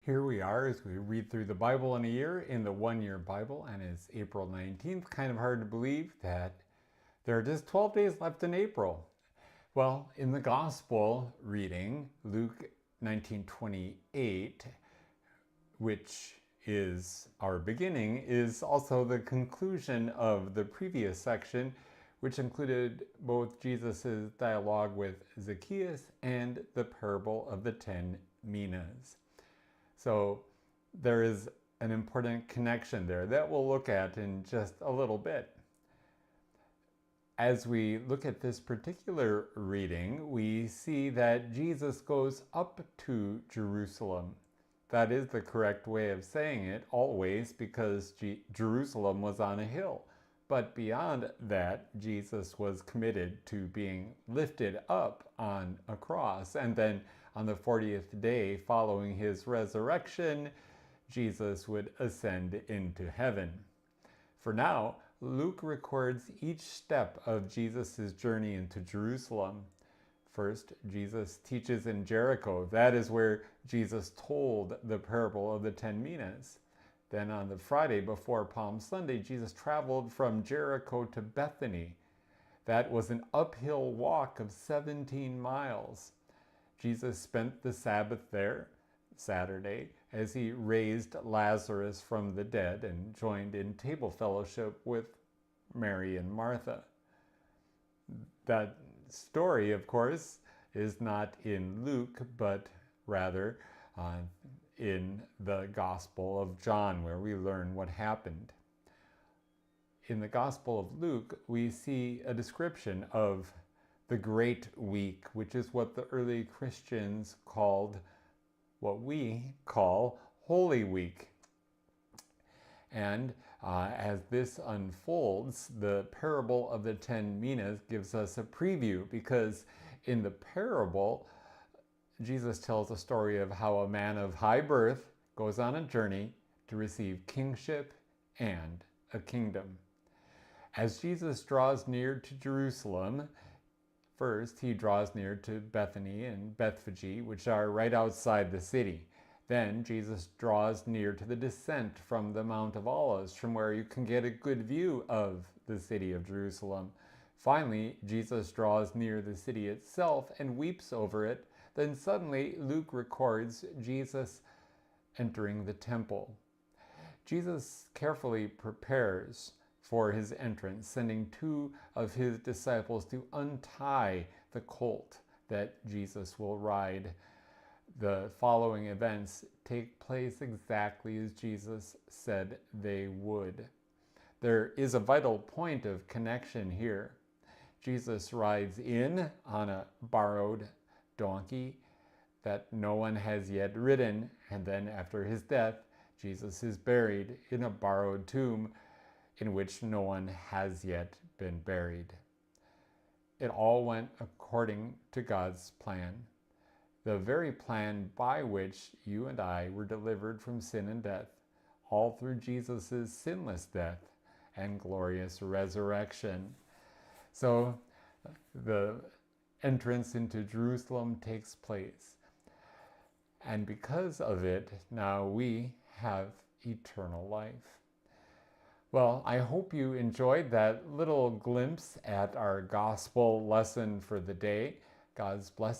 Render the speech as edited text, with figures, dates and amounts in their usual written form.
Here we are as we read through the Bible in a year in the one-year Bible, and it's April 19th. Kind of hard to believe that there are just 12 days left in April. Well, in the Gospel reading, Luke 19:28, which is our beginning, is also the conclusion of the previous section, which included both Jesus' dialogue with Zacchaeus and the parable of the 10 minas. So there is an important connection there that we'll look at in just a little bit. As we look at this particular reading, we see that Jesus goes up to Jerusalem. That is the correct way of saying it always, because Jerusalem was on a hill. But beyond that, Jesus was committed to being lifted up on a cross. And then on the 40th day following his resurrection, Jesus would ascend into heaven. For now, Luke records each step of Jesus' journey into Jerusalem. First, Jesus teaches in Jericho. That is where Jesus told the parable of the 10 minas. Then on the Friday before Palm Sunday, Jesus traveled from Jericho to Bethany. That was an uphill walk of 17 miles. Jesus spent the Sabbath there, Saturday, as he raised Lazarus from the dead and joined in table fellowship with Mary and Martha. That story, of course, is not in Luke, but rather in the Gospel of John, where we learn what happened. In the Gospel of Luke, we see a description of the Great Week, which is what the early Christians called, what we call Holy Week. And as this unfolds, the parable of the 10 minas gives us a preview, because in the parable, Jesus tells a story of how a man of high birth goes on a journey to receive kingship and a kingdom. As Jesus draws near to Jerusalem, first he draws near to Bethany and Bethphage, which are right outside the city. Then Jesus draws near to the descent from the Mount of Olives, from where you can get a good view of the city of Jerusalem. Finally, Jesus draws near the city itself and weeps over it. Then suddenly Luke records Jesus entering the temple. Jesus carefully prepares for his entrance, sending 2 of his disciples to untie the colt that Jesus will ride. The following events take place exactly as Jesus said they would. There is a vital point of connection here. Jesus rides in on a borrowed donkey that no one has yet ridden, and then after his death, Jesus is buried in a borrowed tomb in which no one has yet been buried. It all went according to God's plan, the very plan by which you and I were delivered from sin and death, all through Jesus' sinless death and glorious resurrection. So the entrance into Jerusalem takes place. And because of it, now we have eternal life. Well, I hope you enjoyed that little glimpse at our gospel lesson for the day. God's blessing.